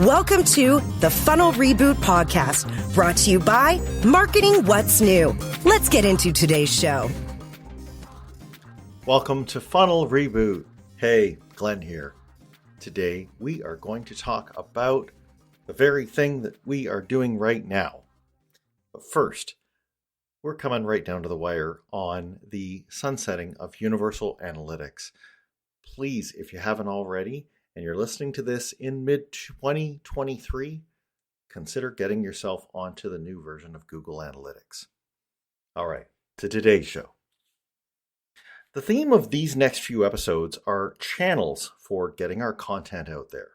Welcome to the Funnel Reboot Podcast, brought to you by Marketing What's New. Let's get into today's show. Welcome to Funnel Reboot. Hey, Glenn here. Today, we are going to talk about the very thing that we are doing right now. But first, we're coming right down to the wire on the sunsetting of Universal Analytics. Please, if you haven't already, and you're listening to this in mid-2023, consider getting yourself onto the new version of Google Analytics. All right, to today's show. The theme of these next few episodes are channels for getting our content out there.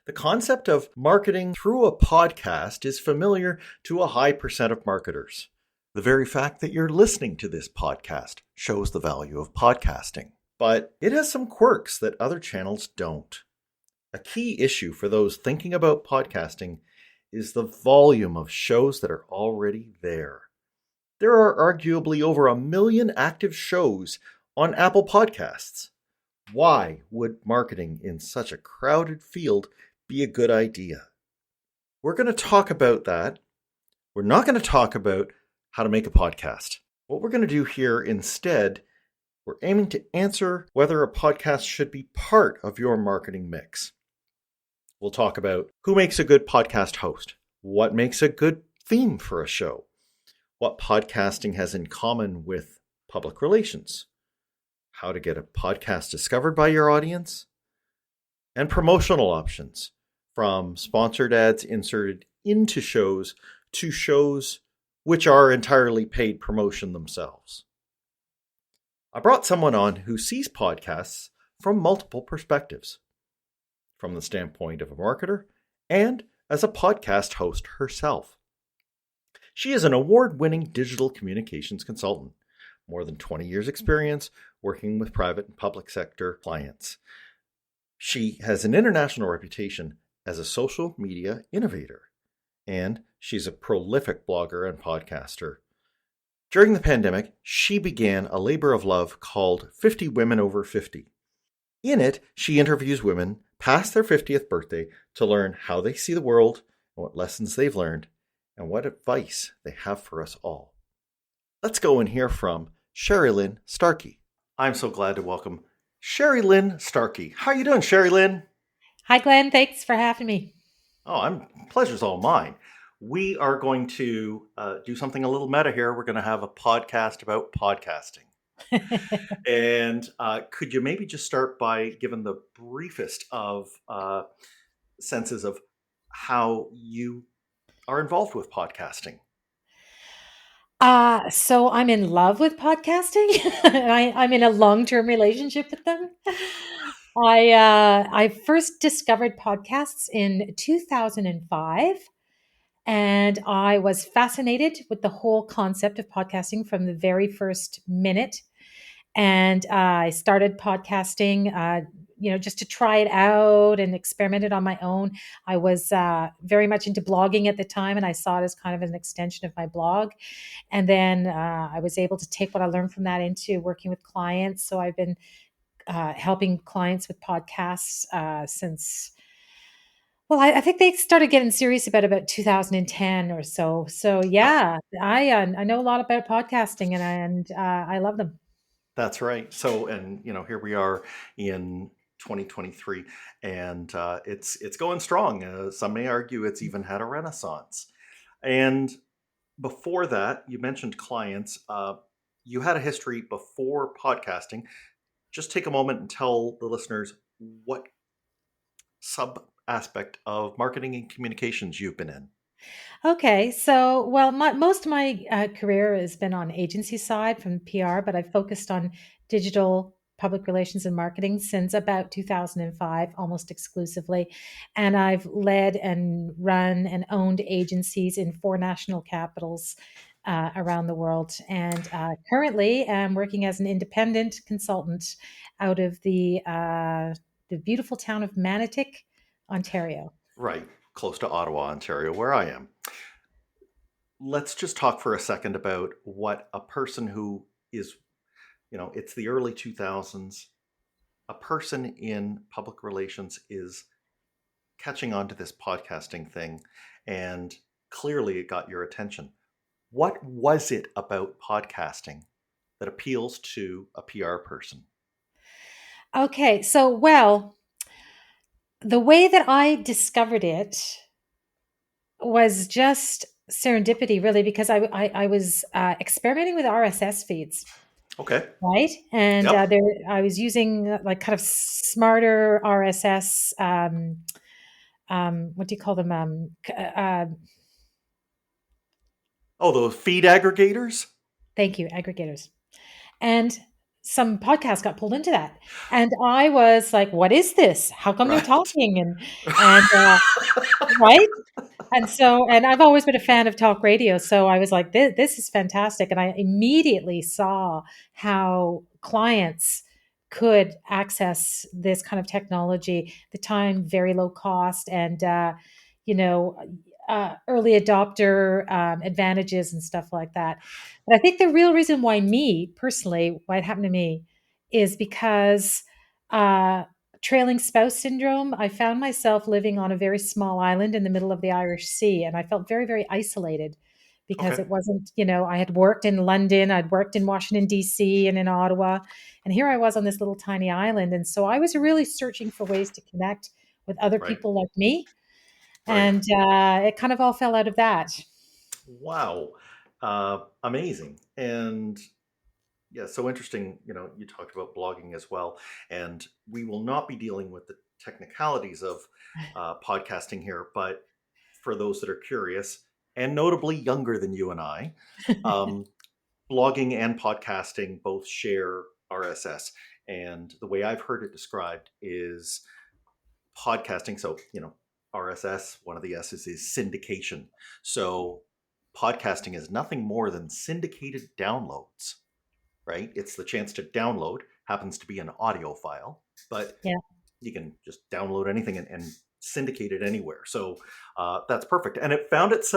The concept of marketing through a podcast is familiar to a high percent of marketers. The very fact that you're listening to this podcast shows the value of podcasting. But it has some quirks that other channels don't. A key issue for those thinking about podcasting is the volume of shows that are already there. There are arguably over 1 million active shows on Apple Podcasts. Why would marketing in such a crowded field be a good idea? We're going to talk about that. We're not going to talk about how to make a podcast. What we're going to do here instead, we're aiming to answer whether a podcast should be part of your marketing mix. We'll talk about who makes a good podcast host, what makes a good theme for a show, what podcasting has in common with public relations, how to get a podcast discovered by your audience, and promotional options, from sponsored ads inserted into shows to shows which are entirely paid promotion themselves. I brought someone on who sees podcasts from multiple perspectives, from the standpoint of a marketer and as a podcast host herself. She is an award-winning digital communications consultant, more than 20 years experience working with private and public sector clients. She has an international reputation as a social media innovator, and she's a prolific blogger and podcaster. During the pandemic, she began a labor of love called 50 Women Over 50. In it, she interviews women past their 50th birthday to learn how they see the world and what lessons they've learned and what advice they have for us all. Let's go and hear from Sherrilynne Starkie. I'm so glad to welcome Sherrilynne Starkie. How are you doing, Sherrilynne? Hi, Glenn. Thanks for having me. Oh, pleasure's all mine. We are going to do something a little meta here. We're going to have a podcast about podcasting. And could you maybe just start by giving the briefest of senses of how you are involved with podcasting? So I'm in love with podcasting. I'm in a long-term relationship with them. I first discovered podcasts in 2005. And I was fascinated with the whole concept of podcasting from the very first minute. And I started podcasting, just to try it out and experiment it on my own. I was very much into blogging at the time, and I saw it as kind of an extension of my blog. And then I was able to take what I learned from that into working with clients. So I've been helping clients with podcasts since... Well, I think they started getting serious about 2010 or so. So yeah, I know a lot about podcasting, and I love them. That's right. So, and here we are in 2023, and it's going strong. Some may argue it's even had a renaissance. And before that, you mentioned clients. You had a history before podcasting. Just take a moment and tell the listeners what sub aspect of marketing and communications you've been in. Okay, so most of my career has been on agency side from PR, but I've focused on digital public relations and marketing since about 2005, almost exclusively. And I've led and run and owned agencies in 4 national capitals around the world. And currently I'm working as an independent consultant out of the beautiful town of Manotick, Ontario. Right, close to Ottawa, Ontario, where I am. Let's just talk for a second about what a person who is, it's the early 2000s. A person in public relations is catching on to this podcasting thing, and clearly it got your attention. What was it about podcasting that appeals to a PR person? Okay, so well, the way that I discovered it was just serendipity, really, because I was experimenting with RSS feeds, Okay. right? And Yep. there I was using like kind of smarter RSS. What do you call them? Oh, those feed aggregators? Thank you, aggregators. And some podcasts got pulled into that, and I was like, "What is this? How come they're Right. talking?" And right? And I've always been a fan of talk radio, so I was like, this is fantastic. And I immediately saw how clients could access this kind of technology, the time, very low cost, and, you know, early adopter advantages and stuff like that. But I think the real reason why me personally, why it happened to me, is because uh, trailing spouse syndrome. I found myself living on a very small island in the middle of the Irish Sea, and I felt very, very isolated because Okay. it wasn't, I had worked in London, I'd worked in Washington, D.C., and in Ottawa, and here I was on this little tiny island. And so I was really searching for ways to connect with other Right. people like me. Right. And it kind of all fell out of that. Wow. Amazing. And yeah, so interesting. You talked about blogging as well, and we will not be dealing with the technicalities of podcasting here, but for those that are curious, and notably younger than you and I, um, blogging and podcasting both share RSS. And the way I've heard it described is podcasting. So, RSS, one of the S's is syndication. So, podcasting is nothing more than syndicated downloads, right? It's the chance to download, happens to be an audio file, but Yeah, you can just download anything and syndicate it anywhere. So that's perfect. And it found its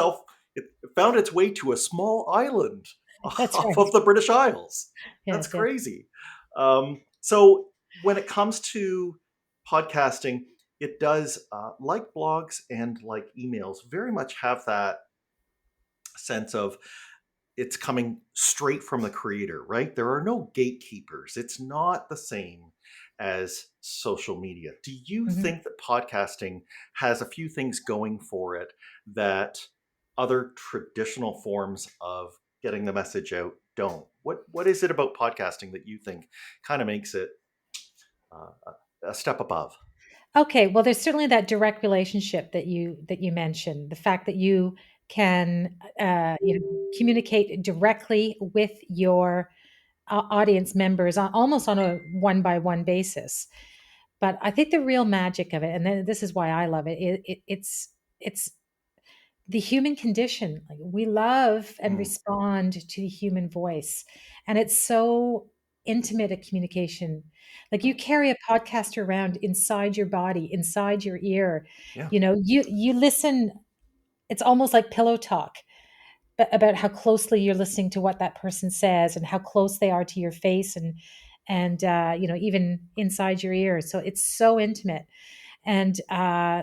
way to a small island that's off right. of the British Isles. That's Yes, yes. crazy. So when it comes to podcasting, it does, like blogs and like emails, very much have that sense of it's coming straight from the creator, right? There are no gatekeepers. It's not the same as social media. Do you Mhm. think that podcasting has a few things going for it that other traditional forms of getting the message out don't? What is it about podcasting that you think kind of makes it a step above? Okay, well, there's certainly that direct relationship that you mentioned. The fact that you can, communicate directly with your audience members almost on a one by one basis. But I think the real magic of it, and then this is why I love it, it's the human condition. Like, we love and Mm, respond to the human voice, and it's so intimate a communication. Like, you carry a podcast around inside your body, inside your ear. yeah, You listen. It's almost like pillow talk about how closely you're listening to what that person says and how close they are to your face, and even inside your ears. So it's so intimate. And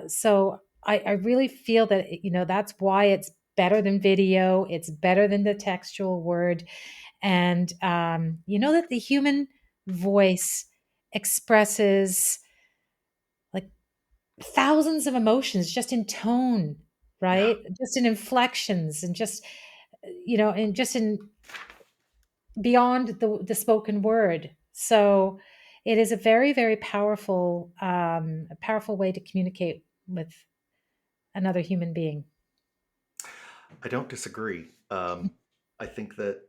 so I really feel that, that's why it's better than video. It's better than the textual word. And that the human voice expresses like thousands of emotions just in tone, yeah. right? Just in inflections, and just in beyond the spoken word. So it is a very, very powerful way to communicate with another human being. I don't disagree. I think that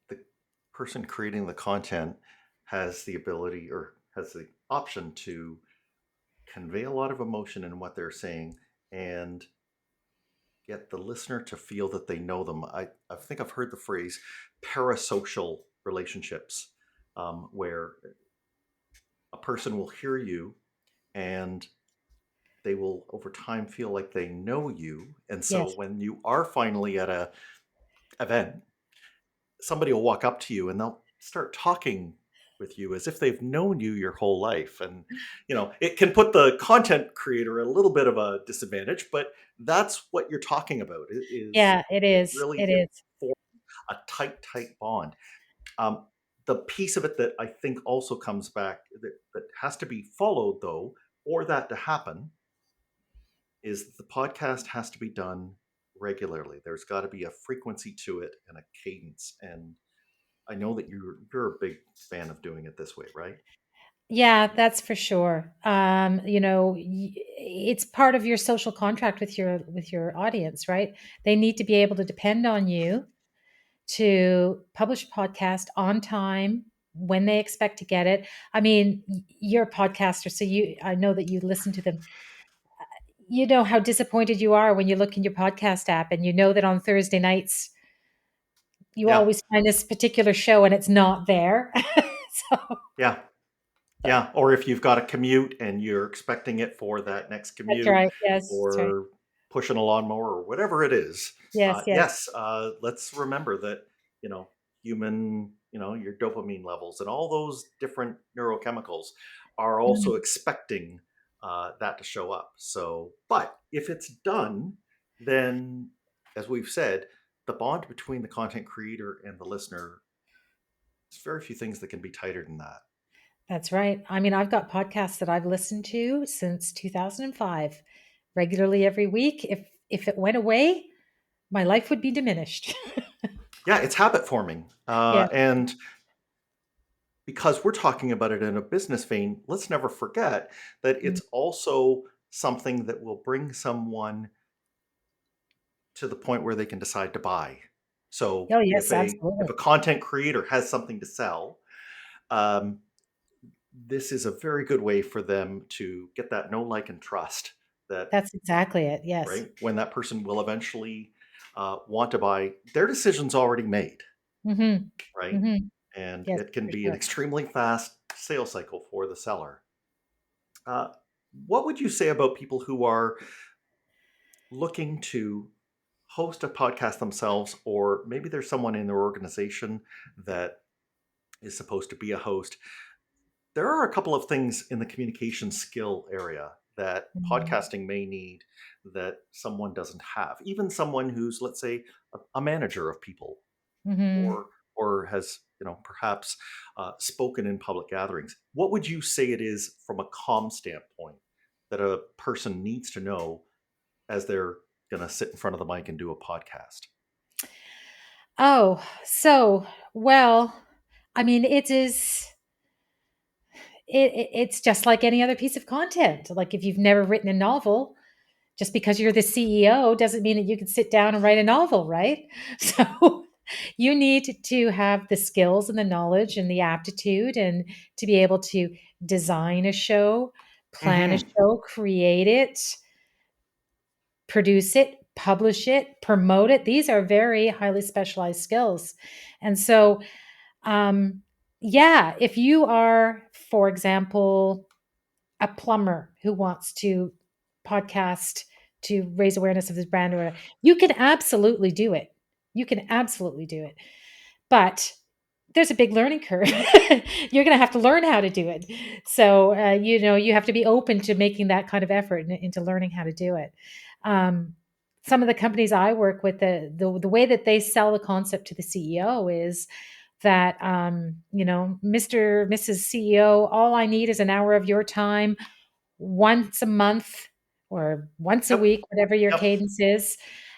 the person creating the content has the ability or has the option to convey a lot of emotion in what they're saying and get the listener to feel that they know them. I think I've heard the phrase parasocial relationships, where a person will hear you and they will over time feel like they know you. And so Yes. when you are finally at a event, somebody will walk up to you and they'll start talking with you as if they've known you your whole life. And, it can put the content creator at a little bit of a disadvantage, but that's what you're talking about. It is Yeah, it it is. really It it is. forms a tight bond. Um, the piece of it that I think also comes back that has to be followed though, or that to happen, is that the podcast has to be done regularly. There's got to be a frequency to it and a cadence. And I know that you're a big fan of doing it this way, right? Yeah, that's for sure. It's part of your social contract with your audience, right? They need to be able to depend on you to publish a podcast on time when they expect to get it. I mean, you're a podcaster, so I know that you listen to them. You know how disappointed you are when you look in your podcast app and you know that on Thursday nights you Yeah, always find this particular show and it's not there. So yeah. Yeah, or if you've got a commute and you're expecting it for that next that's commute right. Yes, that's right. or pushing a lawnmower or whatever it is, Yes, yes. yes, let's remember that, human, your dopamine levels and all those different neurochemicals are also Mhm. expecting that to show up. So, but if it's done, then as we've said, the bond between the content creator and the listener, there's very few things that can be tighter than that. That's right. I mean, I've got podcasts that I've listened to since 2005, regularly every week. If it went away, my life would be diminished. Yeah, it's habit forming. Yeah. And because we're talking about it in a business vein, let's never forget that Mm. it's also something that will bring someone to the point where they can decide to buy. So Oh, if yes, a absolutely. content creator has something to sell, um, this is a very good way for them to get that know, like, and trust that, That's exactly it. Yes. right, when that person will eventually want to buy, their decision's already made, Mhm. right? Mhm. And Yes, it can for be an sure. extremely fast sales cycle for the seller. Uh, what would you say about people who are looking to host a podcast themselves, or maybe there's someone in their organization that is supposed to be a host? There are a couple of things in the communication skill area that Mhm. podcasting may need that someone doesn't have. Even someone who's, let's say, a manager of people, Mhm. or has, perhaps spoken in public gatherings. What would you say it is from a comm standpoint that a person needs to know as they're going to sit in front of the mic and do a podcast? Oh, so, well, I mean, it's just like any other piece of content. Like if you've never written a novel, just because you're the CEO doesn't mean that you can sit down and write a novel, right? So you need to have the skills and the knowledge and the aptitude and to be able to design a show, plan a Hmm. show, create it, produce it, publish it, promote it. These are very highly specialized skills. And so, um, yeah, if you are, for example, a plumber who wants to podcast to raise awareness of his brand or whatever, you can absolutely do it. You can absolutely do it. But there's a big learning curve. You're going to have to learn how to do it. So, you have to be open to making that kind of effort into learning how to do it. Um, some of the companies I work with, the way that they sell the concept to the CEO is that, Mr. Mrs. CEO, all I need is an hour of your time once a month or once a Yep. week, whatever your Yep. cadence is.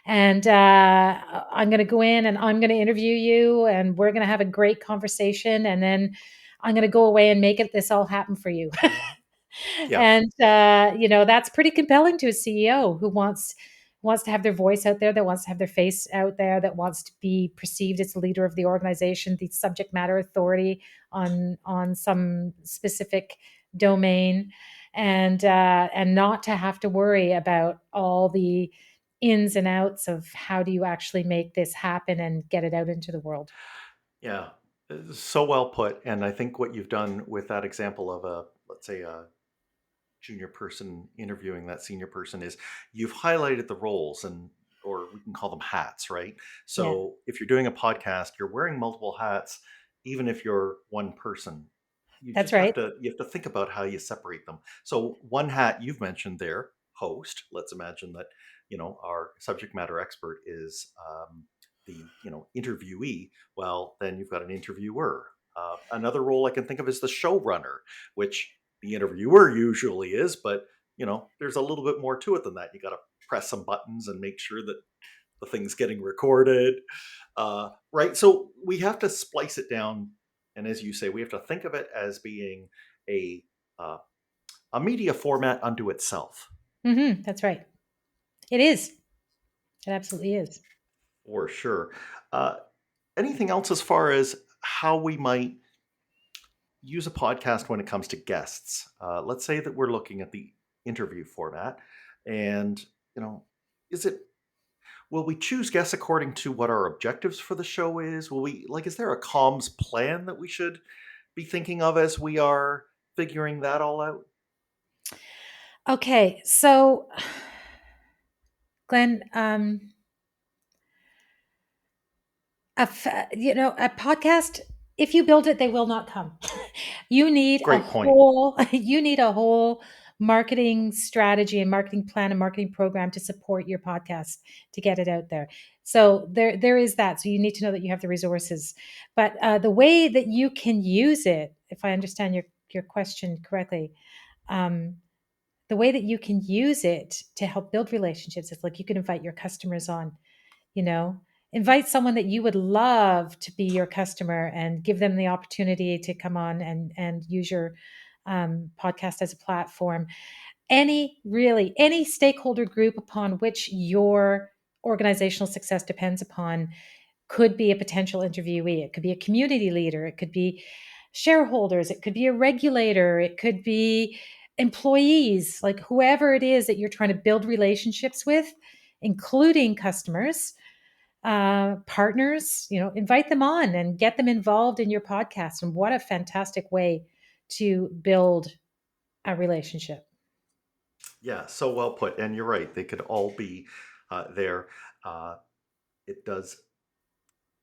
And I'm going to go in and I'm going to interview you, and we're going to have a great conversation. And then I'm going to go away and make this all happen for you. Yeah. And that's pretty compelling to a CEO who wants to have their voice out there, that wants to have their face out there, that wants to be perceived as the leader of the organization, the subject matter authority on some specific domain, and not to have to worry about all the ins and outs of how do you actually make this happen and get it out into the world. Yeah. So well put. And I think what you've done with that example of let's say, a junior person interviewing that senior person is you've highlighted the roles, and or we can call them hats, right? Yeah. So if you're doing a podcast, you're wearing multiple hats, even if you're one person. You That's just have right. to think about how you separate them. So one hat you've mentioned there, host. Let's imagine that our subject matter expert is the interviewee. Well, then you've got an interviewer. Another role I can think of is the showrunner, which the interviewer usually is, but there's a little bit more to it than that. You got to press some buttons and make sure that the thing's getting recorded, right? So we have to splice it down, and as you say, we have to think of it as being a uh, a media format unto itself, That's right. It is. It absolutely is. for sure. Uh, Anything else as far as how we might use a podcast when it comes to guests? Let's say that we're looking at the interview format, and you know, is it will we choose guests according to what our objectives for the show is? Will we like is there a comms plan that we should be thinking of as we are figuring that all out? Okay, so Glenn, a podcast, if you build it, they will not come. You need a Great point. whole you need a whole marketing strategy and marketing plan and marketing program to support your podcast to get it out there. So there is that. So you need to know that you have the resources. But the way that you can use it, if I understand your question correctly, um, the way that you can use it to help build relationships is like you can invite your customers on, you know, invite someone that you would love to be your customer and give them the opportunity to come on and use your podcast as a platform. Any stakeholder group upon which your organizational success depends upon could be a potential interviewee. It could be a community leader, it could be shareholders, it could be a regulator, it could be employees, like whoever it is that you're trying to build relationships with, including customers, partners. Invite them on and get them involved in your podcast. And what a fantastic way to build a relationship. Yeah, so well put. And you're right; they could all be there. Uh, it does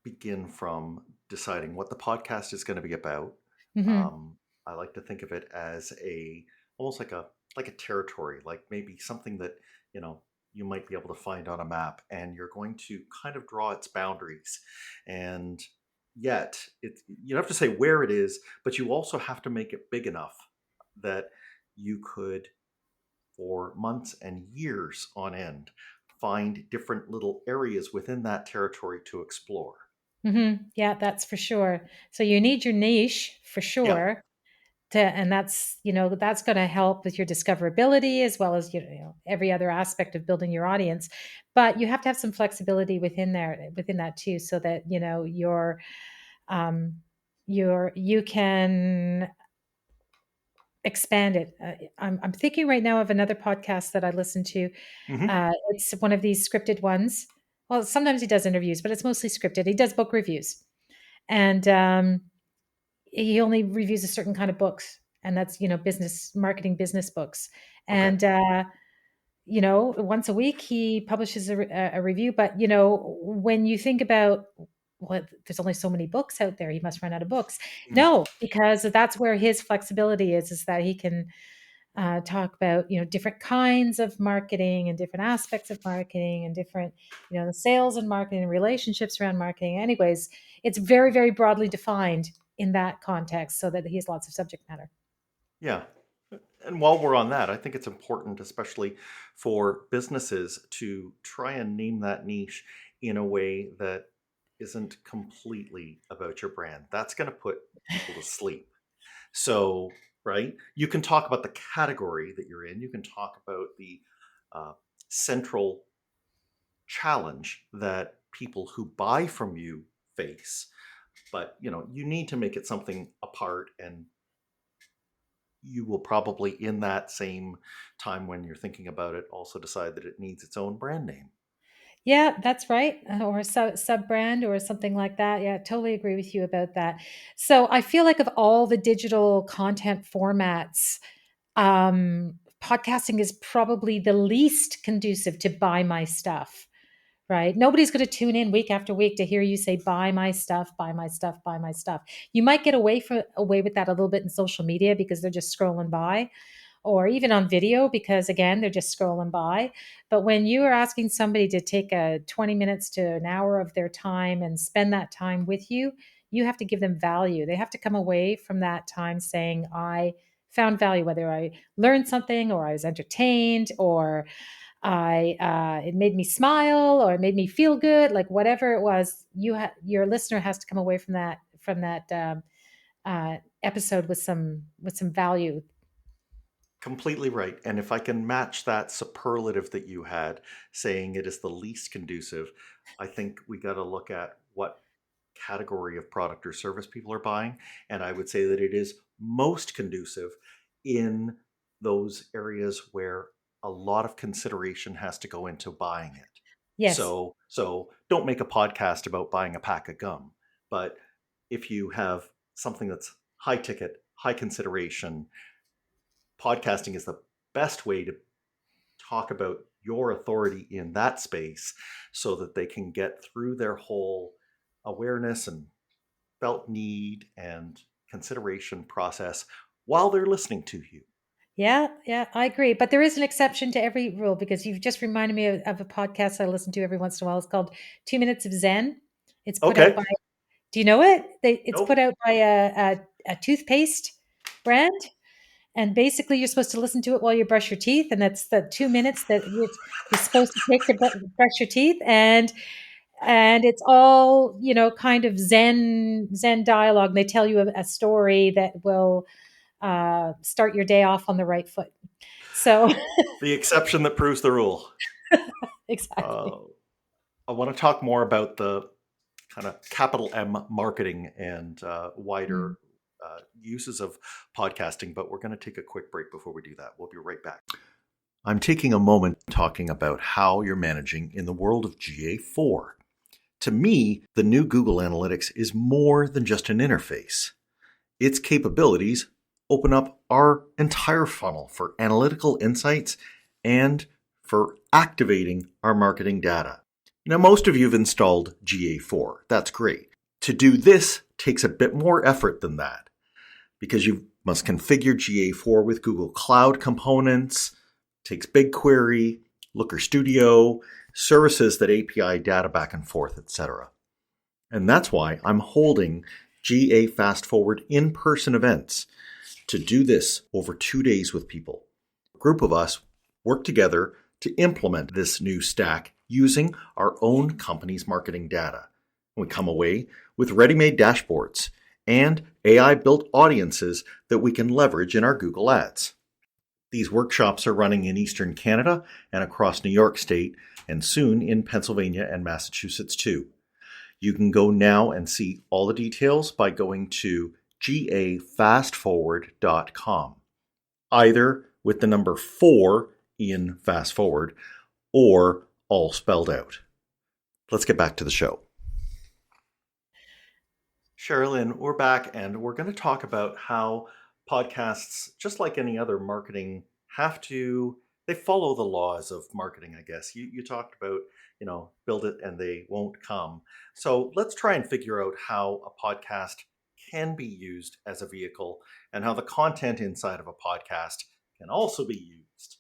begin from deciding what the podcast is going to be about. Hmm. Um, I like to think of it as a almost like a territory, like maybe something that you know you might be able to find on a map, and you're going to kind of draw its boundaries. And yet, you have to say where it is, but you also have to make it big enough that you could, for months and years on end, find different little areas within that territory to explore. Yeah, that's for sure. So you need your niche for Yeah. sure. And that's going to help with your discoverability as well as every other aspect of building your audience. But you have to have some flexibility within that too, so that um, you can expand it. I'm thinking right now of another podcast that I listen to. Hmm. It's one of these scripted ones. Well, sometimes he does interviews, but it's mostly scripted. He does book reviews, and he only reviews a certain kind of books, and that's business marketing, business books. Okay. And once a week he publishes a review. But when you think about, well, there's only so many books out there, he must run out of books. Mm. No, because that's where his flexibility is that he can talk about different kinds of marketing and different aspects of marketing and different the sales and marketing and relationships around marketing. Anyways, it's very, very broadly defined in that context, so that he has lots of subject matter. Yeah. And while we're on that, I think it's important, especially for businesses, to try and name that niche in a way that isn't completely about your brand. That's going to put people to sleep. So, right, you can talk about the category that you're in, you can talk about the uh, central challenge that people who buy from you face, but you need to make it something apart, and you will probably in that same time when you're thinking about it also decide that it needs its own brand name. Yeah, that's right. Or a sub brand or something like that. Yeah, totally agree with you about that. So I feel like of all the digital content formats, podcasting is probably the least conducive to buy my stuff, right? Nobody's going to tune in week after week to hear you say, buy my stuff, buy my stuff, buy my stuff. You might get away with that a little bit in social media because they're just scrolling by, or even on video because again they're just scrolling by. But when you are asking somebody to take a 20 minutes to an hour of their time and spend that time with you, you have to give them value. They have to come away from that time saying, I found value, whether I learned something or I was entertained or I it made me smile or it made me feel good, like whatever it was. Your listener has to come away from that episode with some value. Completely right. And if I can match that superlative that you had, saying it is the least conducive, I think we got to look at what category of product or service people are buying. And I would say that it is most conducive in those areas where a lot of consideration has to go into buying it. Yes. So don't make a podcast about buying a pack of gum. But if you have something that's high ticket, high consideration, podcasting is the best way to talk about your authority in that space so that they can get through their whole awareness and felt need and consideration process while they're listening to you. Yeah, yeah, I agree. But there is an exception to every rule because you've just reminded me of a podcast I listen to every once in a while. It's called 2 Minutes of Zen. It's put out Okay. by, do you know it? It's put Nope. out by a toothpaste brand. And basically, you're supposed to listen to it while you brush your teeth. And that's the 2 minutes that you're supposed to take to brush your teeth. And it's all, kind of Zen dialogue. They tell you a story that will start your day off on the right foot. So The exception that proves the rule. exactly. Uh, I want to talk more about the kind of capital M marketing and wider Mm. uses of podcasting, but we're going to take a quick break before we do that. We'll be right back. I'm taking a moment talking about how you're managing in the world of GA4. To me, the new Google Analytics is more than just an interface. Its capabilities open up our entire funnel for analytical insights and for activating our marketing data. Now, most of you have installed GA4. That's great. To do this takes a bit more effort than that because you must configure GA4 with Google Cloud components, takes BigQuery, Looker Studio, services that API data back and forth, etc. And that's why I'm holding GA Fast Forward in-person events to do this over 2 days with people. A group of us work together to implement this new stack using our own company's marketing data. We come away with ready-made dashboards and AI-built audiences that we can leverage in our Google Ads. These workshops are running in Eastern Canada and across New York State, and soon in Pennsylvania and Massachusetts too. You can go now and see all the details by going to gafastforward.com, either with the number 4 in fast forward or all spelled out. Let's get back to the show. Sherrilynne, we're back and we're going to talk about how podcasts, just like any other marketing, they follow the laws of marketing, I guess. You talked about, build it and they won't come. So let's try and figure out how a podcast can be used as a vehicle and how the content inside of a podcast can also be used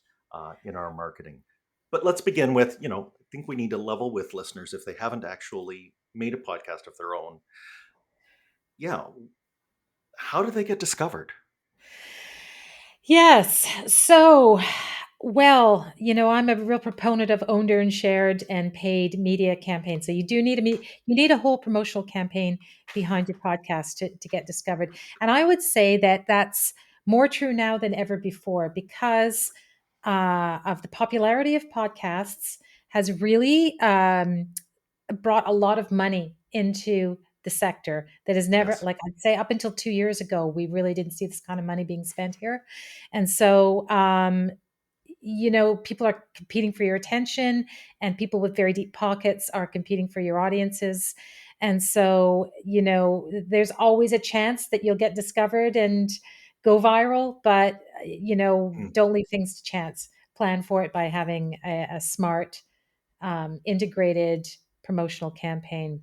in our marketing. But let's begin with, I think we need to level with listeners if they haven't actually made a podcast of their own. Yeah. How do they get discovered? Yes. So, well, I'm a real proponent of owned, earned, shared, and paid media campaigns. So you do need you need a whole promotional campaign behind your podcast to get discovered. And I would say that that's more true now than ever before because of the popularity of podcasts has really brought a lot of money into the sector that is never, Yes. like I'd say up until 2 years ago, we really didn't see this kind of money being spent here. And so, people are competing for your attention and people with very deep pockets are competing for your audiences. And so, there's always a chance that you'll get discovered and go viral, but, don't leave things to chance. Plan for it by having a smart integrated promotional campaign.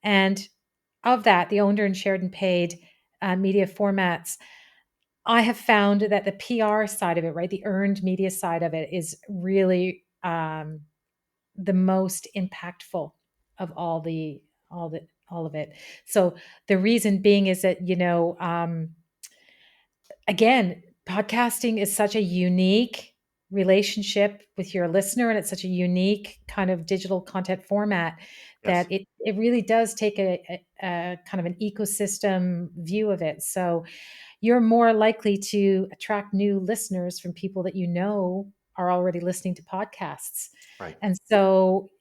And of that, the owned and shared and paid media formats, I have found that the PR side of it, right, the earned media side of it, is really the most impactful of all of it. So the reason being is that, again, podcasting is such a unique relationship with your listener, and it's such a unique kind of digital content format that Yes. it really does take a kind of an ecosystem view of it. So you're more likely to attract new listeners from people that you know are already listening to podcasts. Right. And so,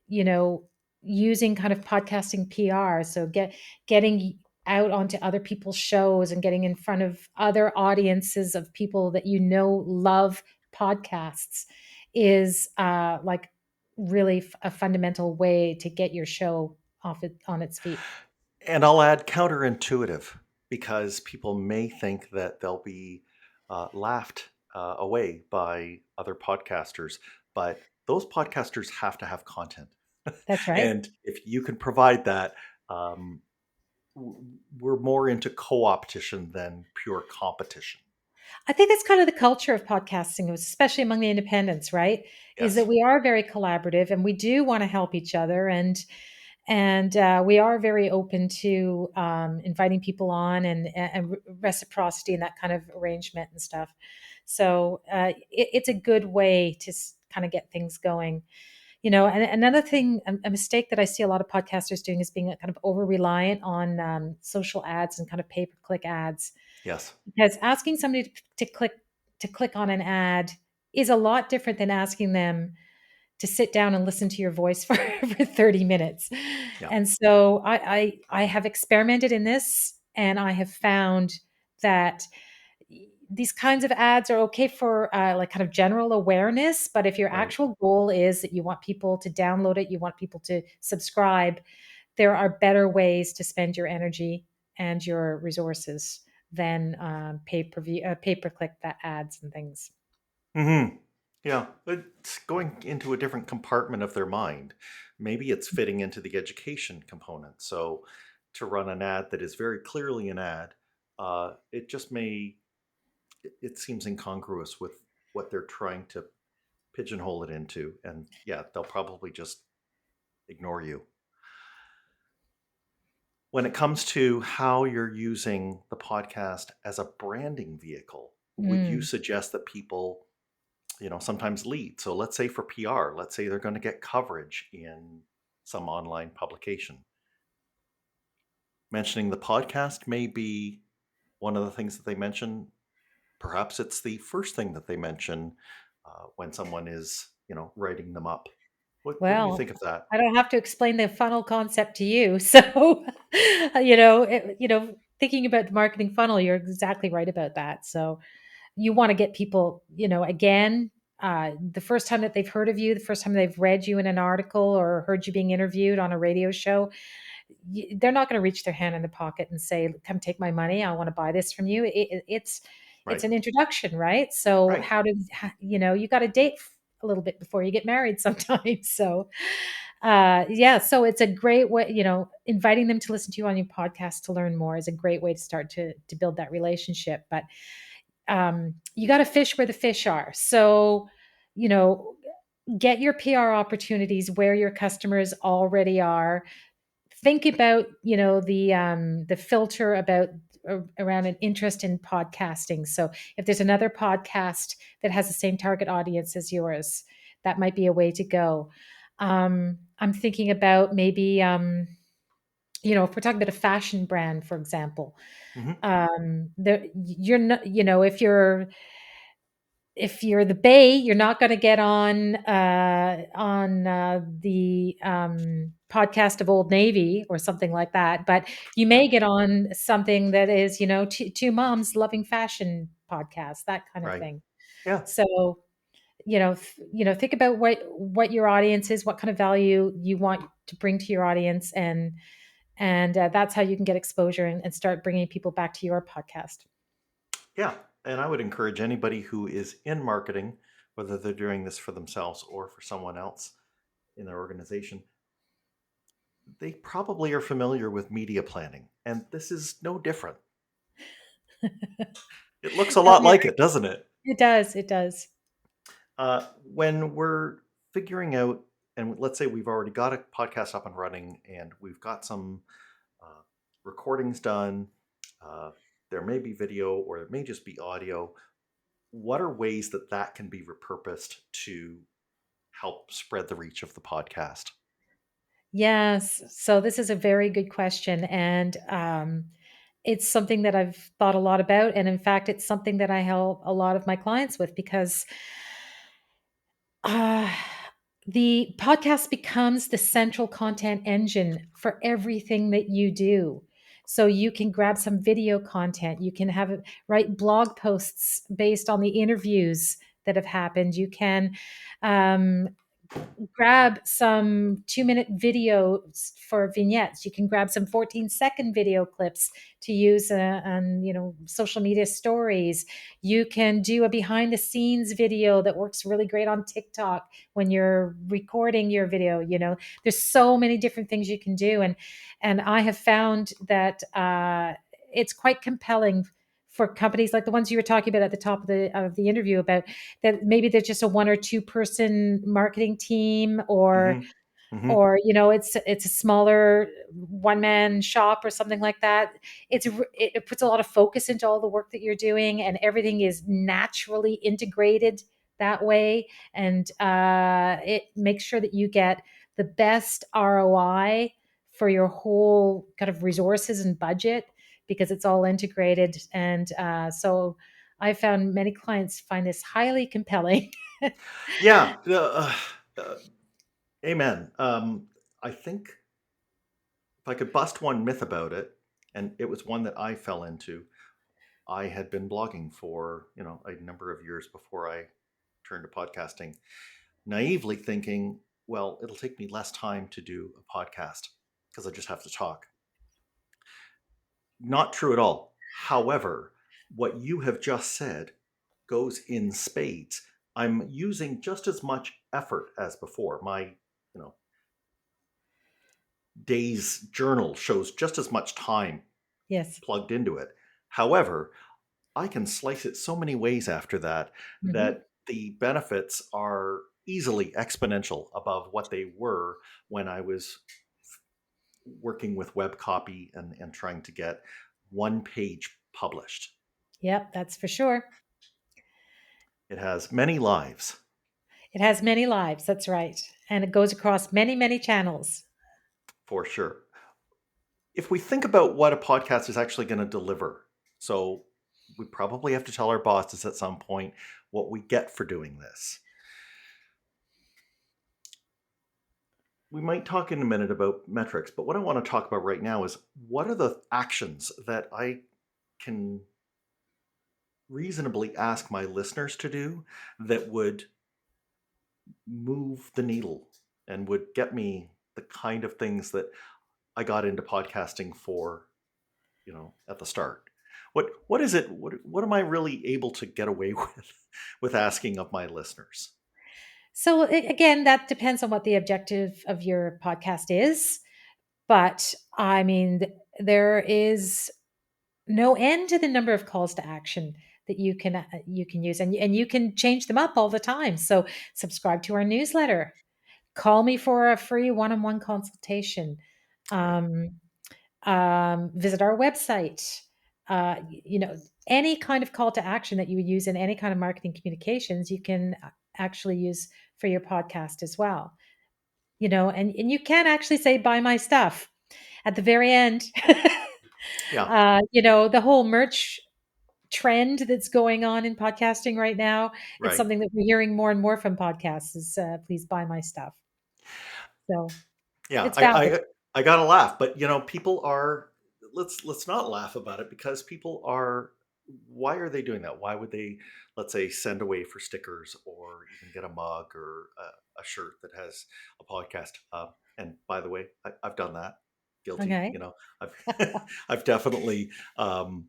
using kind of podcasting PR, so getting out onto other people's shows and getting in front of other audiences of people that love podcasts is like really a fundamental way to get your show on its feet. And I'll add counterintuitive because people may think that they'll be laughed away by other podcasters, but those podcasters have to have content. That's right. And if you can provide that, um, we're more into co-opetition than pure competition. I think that's kind of the culture of podcasting, especially among the independents, right? Is that Yes, we are very collaborative and we do want to help each other, and we are very open to inviting people on and reciprocity and that kind of arrangement and stuff. So it's a good way to kind of get things going. And another thing, a mistake that I see a lot of podcasters doing is being kind of over reliant on social ads and kind of pay per click ads, yes, because asking somebody to click on an ad is a lot different than asking them to sit down and listen to your voice for 30 minutes. yeah, And so I have experimented in this, and I have found that these kinds of ads are okay for like kind of general awareness, but if your right. actual goal is that you want people to download it, you want people to subscribe, there are better ways to spend your energy and your resources than pay per click that ads and things. Hmm. Yeah, it's going into a different compartment of their mind. Maybe it's fitting into the education component. So to run an ad that is very clearly an ad, it just may, it seems incongruous with what they're trying to pigeonhole it into. And yeah, they'll probably just ignore you. When it comes to how you're using the podcast as a branding vehicle, would you Mm. suggest that people, sometimes lead? So let's say for PR, let's say they're going to get coverage in some online publication. Mentioning the podcast may be one of the things that they mention. Perhaps it's the first thing that they mention when someone is, writing them up. What do you Well, think of that? I don't have to explain the funnel concept to you. So, thinking about the marketing funnel, you're exactly right about that. So, you want to get people, again, the first time that they've heard of you, the first time they've read you in an article or heard you being interviewed on a radio show, they're not going to reach their hand in the pocket and say, "Come take my money. I want to buy this from you." It's Right, an introduction, right? So right. you got to date a little bit before you get married sometimes. So yeah, so it's a great way, inviting them to listen to you on your podcast to learn more is a great way to start to build that relationship. But you got to fish where the fish are. So, you know, get your PR opportunities where your customers already are. Think about, the filter about around an interest in podcasting. So if there's another podcast that has the same target audience as yours, that might be a way to go. I'm thinking about maybe, if we're talking about a fashion brand, for example, Hmm. there you're not, if you're the Bay, you're not going to get on the podcast of Old Navy or something like that, but you Yeah, may get on something that is, two moms loving fashion podcast, that kind of right. thing. Yeah, So, think about what your audience is, what kind of value you want to bring to your audience, and that's how you can get exposure and start bringing people back to your podcast. yeah. And I would encourage anybody who is in marketing, whether they're doing this for themselves or for someone else, in their organization, they probably are familiar with media planning, and this is no different. It looks a Oh, lot like it, doesn't it? it does. It does. When we're figuring out, and let's say we've already got a podcast up and running, and we've got some uh, recordings done. Uh, there may be video, or it may just be audio. What are ways that that can be repurposed to help spread the reach of the podcast? Yes. So this is a very good question. And it's something that I've thought a lot about. And in fact, it's something that I help a lot of my clients with because uh, the podcast becomes the central content engine for everything that you do. So you can grab some video content, you can write blog posts based on the interviews that have happened. You can um, grab some 2-minute videos for vignettes. You can grab some 14-second video clips to use on social media stories. You can do a behind the scenes video that works really great on TikTok when you're recording your video. There's so many different things you can do, and I have found that it's quite compelling for companies like the ones you were talking about at the top of the interview, about that maybe there's just a 1 or 2 person marketing team, or Hmm. Hmm. it's a smaller one-man shop or something like that. It puts a lot of focus into all the work that you're doing, and everything is naturally integrated that way, and it makes sure that you get the best ROI for your whole kind of resources and budget, because it's all integrated. And so I found many clients find this highly compelling. Yeah. Uh, Amen. I think if I could bust one myth about it, and it was one that I fell into. I had been blogging for, a number of years before I turned to podcasting, naively thinking, well, it'll take me less time to do a podcast because I just have to talk. Not true at all. However, what you have just said goes in spades. I'm using just as much effort as before. My, day's journal shows just as much time Yes. plugged into it. However, I can slice it so many ways after that Hmm. that the benefits are easily exponential above what they were when I was working with web copy and trying to get one page published. Yep, that's for sure. It has many lives, It has many lives. That's right. And it goes across many, many channels. for sure. If we think about what a podcast is actually going to deliver, so we probably have to tell our bosses at some point what we get for doing this. We might talk in a minute about metrics, but what I want to talk about right now is what are the actions that I can reasonably ask my listeners to do that would move the needle and would get me the kind of things that I got into podcasting for, at the start. What is it? What am I really able to get away with asking of my listeners? So again, that depends on what the objective of your podcast is. But I mean, there is no end to the number of calls to action that you can use, and you can change them up all the time. So subscribe to our newsletter, call me for a free one-on-one consultation, Right. um, visit our website. Any kind of call to action that you would use in any kind of marketing communications, you can actually use for your podcast as well. And you can actually say, buy my stuff at the very end. Yeah. The whole merch trend that's going on in podcasting right now, it's Right. something that we're hearing more and more from podcasts is, please buy my stuff. So Yeah, it's I, valid. I I gotta laugh, but people are. Let's not laugh about it because people are. Why are they doing that? Why would they, let's say, send away for stickers or even get a mug or a shirt that has a podcast? And by the way, I've done that. Guilty. Okay. I've I've definitely um,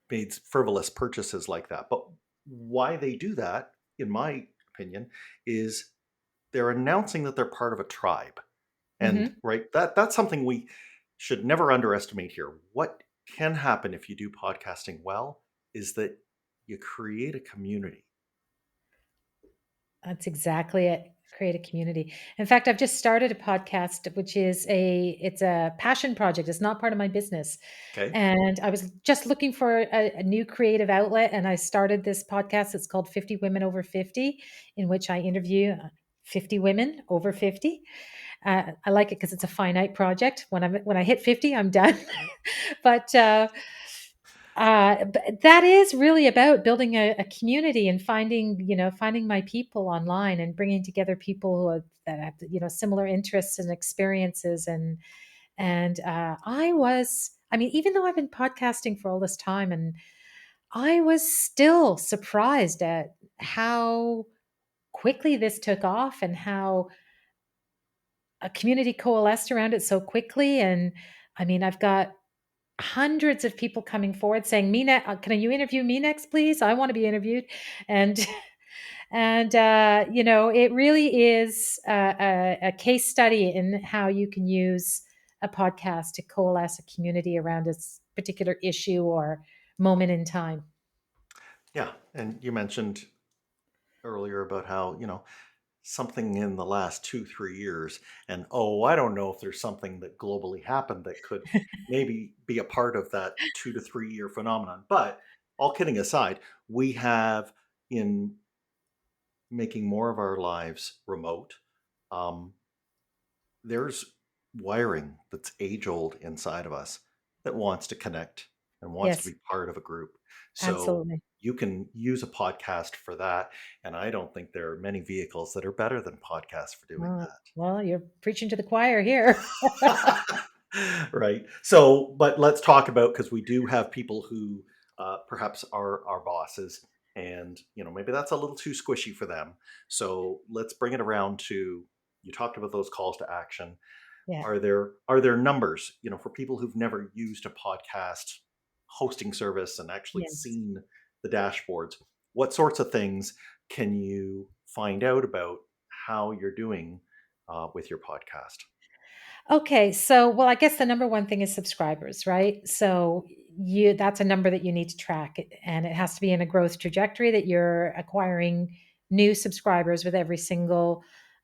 made frivolous purchases like that. But why they do that, in my opinion, is they're announcing that they're part of a tribe. And Hmm. right, that's something we should never underestimate here. What can happen if you do podcasting well is that you create a community. That's exactly it. Create a community. In fact, I've just started a podcast, which is it's a passion project. It's not part of my business. Okay. And I was just looking for a new creative outlet. And I started this podcast. It's called 50 Women Over 50, in which I interview 50 women over 50. I like it because it's a finite project. When I hit 50, I'm done. But but that is really about building a community and finding my people online and bringing together people that have similar interests and experiences. I mean, even though I've been podcasting for all this time, and I was still surprised at how quickly this took off and how a community coalesced around it so quickly. And I mean, I've got hundreds of people coming forward saying, "Me can you interview me next, please? I want to be interviewed." And it really is a case study in how you can use a podcast to coalesce a community around a particular issue or moment in time. Yeah. And you mentioned earlier about how, something in the last 2, 3 years, and oh, I don't know if there's something that globally happened that could maybe be a part of that 2 to 3 year phenomenon. But all kidding aside, we have in making more of our lives remote, um, there's wiring that's age old inside of us that wants to connect and wants to Yes, be part of a group. So absolutely. you can use a podcast for that. And I don't think there are many vehicles that are better than podcasts for doing Well, you're preaching to the choir here. that. Right. So, but let's talk about, because we do have people who perhaps are our bosses, and maybe that's a little too squishy for them. So let's bring it around to, you talked about those calls to action. Yeah. Are there numbers, for people who've never used a podcast hosting service and actually Yes. seen the dashboards? What sorts of things can you find out about how you're doing with your podcast? Okay, so well, I guess the number one thing is subscribers, right? So that's a number that you need to track, and it has to be in a growth trajectory that you're acquiring new subscribers with every single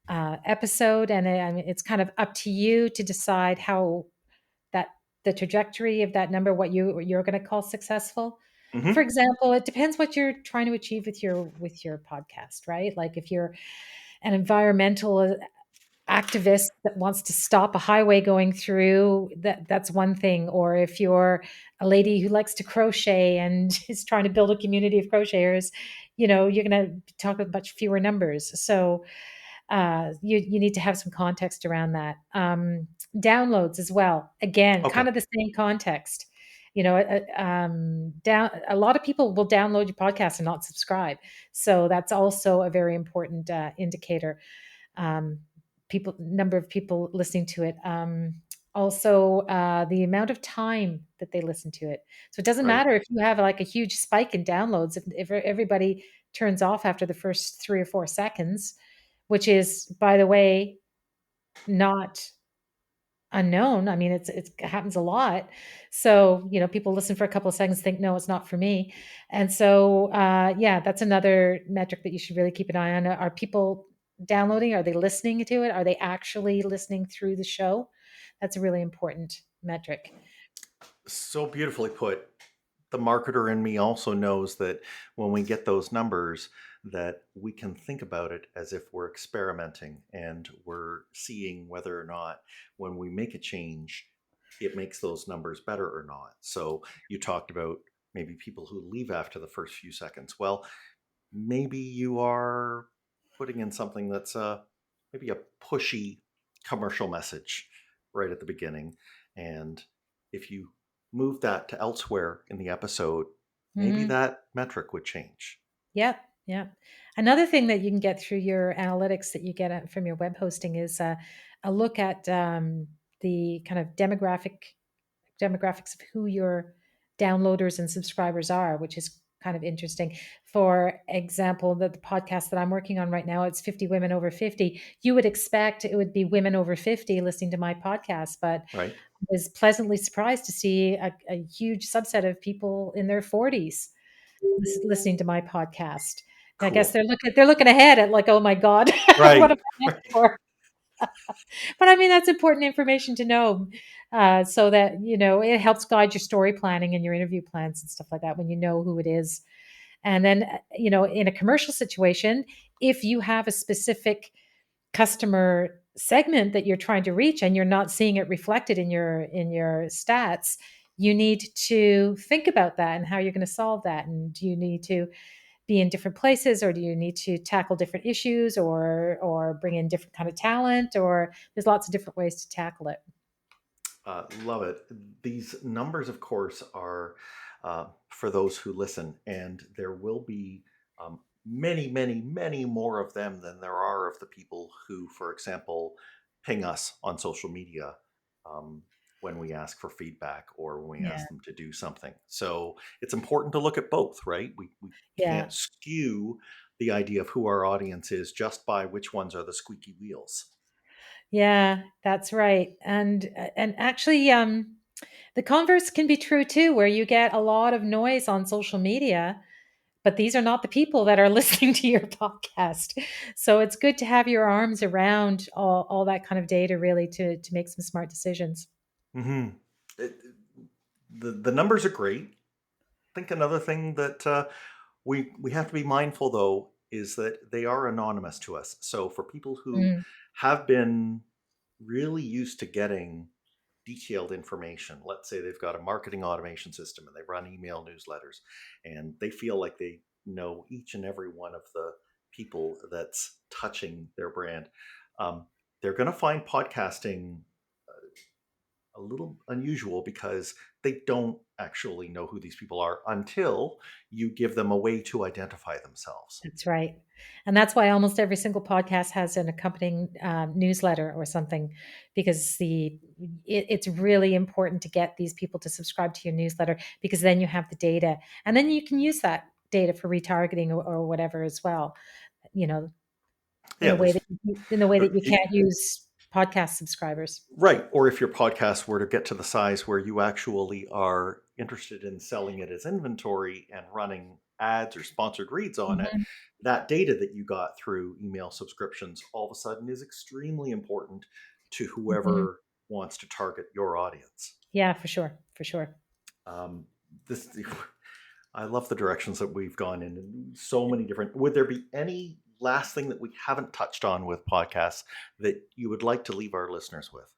episode, and I mean, it's kind of up to you to decide how that the trajectory of that number, what you're going to call successful. For Hmm. example, it depends what you're trying to achieve with your podcast, right? Like if you're an environmental activist that wants to stop a highway going through, that's one thing. Or if you're a lady who likes to crochet and is trying to build a community of crocheters, you're going to talk with much fewer numbers. So you need to have some context around that. Downloads as well, again, Okay. kind of the same context. Down a lot of people will download your podcast and not subscribe, so that's also a very important indicator. um, Number of people listening to it. Also, the amount of time that they listen to it. So it doesn't Right. matter if you have like a huge spike in downloads, if everybody turns off after the first 3 or 4 seconds, which is, by the way, not unknown. I mean, it happens a lot. So, people listen for a couple of seconds, think, no, it's not for me. And so, yeah, that's another metric that you should really keep an eye on. Are people downloading? Are they listening to it? Are they actually listening through the show? That's a really important metric. So beautifully put. The marketer in me also knows that when we get those numbers, that we can think about it as if we're experimenting and we're seeing whether or not when we make a change, it makes those numbers better or not. So you talked about maybe people who leave after the first few seconds. Well, maybe you are putting in something that's maybe a pushy commercial message right at the beginning. And if you move that to elsewhere in the episode, maybe Mhm. that metric would change. Yep, yep. Another thing that you can get through your analytics that you get from your web hosting is a look at the kind of demographics of who your downloaders and subscribers are, which is kind of interesting. For example, the podcast that I'm working on right now, it's 50 women over 50. You would expect it would be women over 50 listening to my podcast, but Right. I was pleasantly surprised to see a huge subset of people in their 40s listening to my podcast. I guess Cool. they're looking ahead at like, oh my God, what am Right. I next for? But I mean, that's important information to know, so that it helps guide your story planning and your interview plans and stuff like that when you know who it is. And then in a commercial situation, if you have a specific customer segment that you're trying to reach and you're not seeing it reflected in your stats, you need to think about that and how you're going to solve that. And do you need to be in different places, or do you need to tackle different issues, or bring in different kind of talent, or there's lots of different ways to tackle it. Love it. These numbers, of course, are for those who listen, and there will be many, many, many more of them than there are of the people who, for example, ping us on social media um, when we ask for feedback or when we Yeah. ask them to do something. So it's important to look at both, right? We Yeah. can't skew the idea of who our audience is just by which ones are the squeaky wheels. Yeah, that's right. And actually, the converse can be true too, where you get a lot of noise on social media, but these are not the people that are listening to your podcast. So it's good to have your arms around all that kind of data, really, to make some smart decisions. Hmm. The numbers are great. I think another thing that we have to be mindful though is that they are anonymous to us. So for people who Mm, have been really used to getting detailed information, let's say they've got a marketing automation system and they run email newsletters, and they feel like they know each and every one of the people that's touching their brand. They're going to find podcasting a little unusual because they don't actually know who these people are until you give them a way to identify themselves. that's right. And that's why almost every single podcast has an accompanying newsletter or something, because it's really important to get these people to subscribe to your newsletter, because then you have the data, and then you can use that data for retargeting, or whatever as well. You know, in Yeah, a way there's that in the way that you it, can't use podcast subscribers. right. Or if your podcast were to get to the size where you actually are interested in selling it as inventory and running ads or sponsored reads on it, Mhm, that data that you got through email subscriptions all of a sudden is extremely important to mhm. whoever wants to target your audience. Yeah, for sure, for sure. Um, this I love the directions that we've gone in so many different. Would there be any last thing that we haven't touched on with podcasts that you would like to leave our listeners with?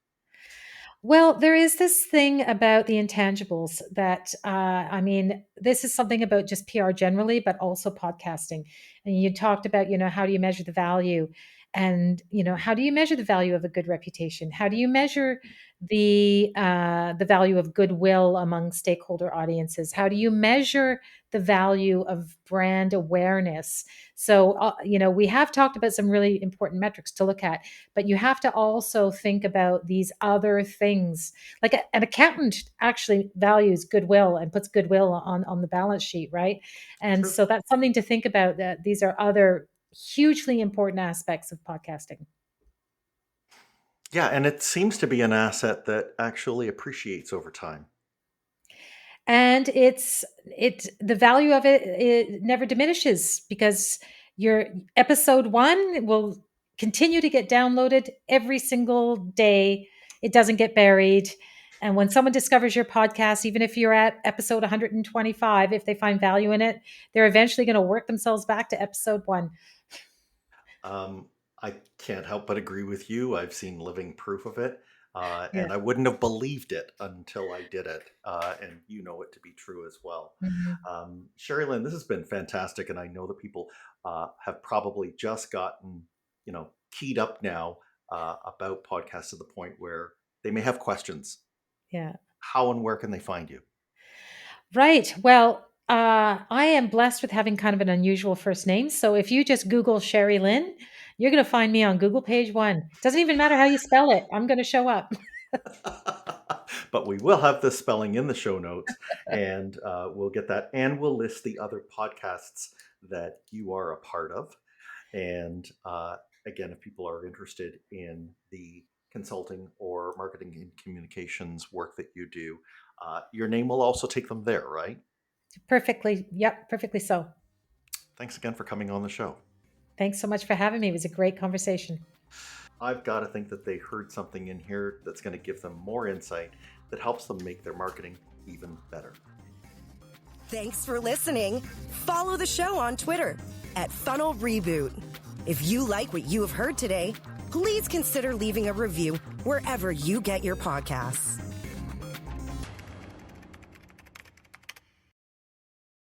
Well, there is this thing about the intangibles that, I mean, this is something about just PR generally, but also podcasting. And you talked about, how do you measure the value? And, how do you measure the value of a good reputation? How do you measure the value of goodwill among stakeholder audiences? How do you measure the value of brand awareness? So, we have talked about some really important metrics to look at, but you have to also think about these other things. Like an accountant actually values goodwill and puts goodwill on the balance sheet, right? And True. so that's something to think about, that these are other hugely important aspects of podcasting. Yeah, and it seems to be an asset that actually appreciates over time. And the value of it never diminishes, because your episode 1 will continue to get downloaded every single day. It doesn't get buried. And when someone discovers your podcast, even if you're at episode 125, if they find value in it, they're eventually going to work themselves back to episode 1. Um, I can't help but agree with you. I've seen living proof of it, Yeah. and I wouldn't have believed it until I did it. And you know it to be true as well. Mhm. Sherrilynne, this has been fantastic, and I know that people have probably just gotten, keyed up now about podcasts to the point where they may have questions. Yeah. How and where can they find you? Right. Well, I am blessed with having kind of an unusual first name. So if you just Google Sherrilynne, you're going to find me on Google page 1. Doesn't even matter how you spell it. I'm going to show up. But we will have the spelling in the show notes, and we'll get that. And we'll list the other podcasts that you are a part of. And again, if people are interested in the consulting or marketing and communications work that you do, your name will also take them there, right? Perfectly. Yep. Perfectly so. Thanks again for coming on the show. Thanks so much for having me. It was a great conversation. I've got to think that they heard something in here that's going to give them more insight that helps them make their marketing even better. Thanks for listening. Follow the show on Twitter @Funnel Reboot. If you like what you have heard today, please consider leaving a review wherever you get your podcasts.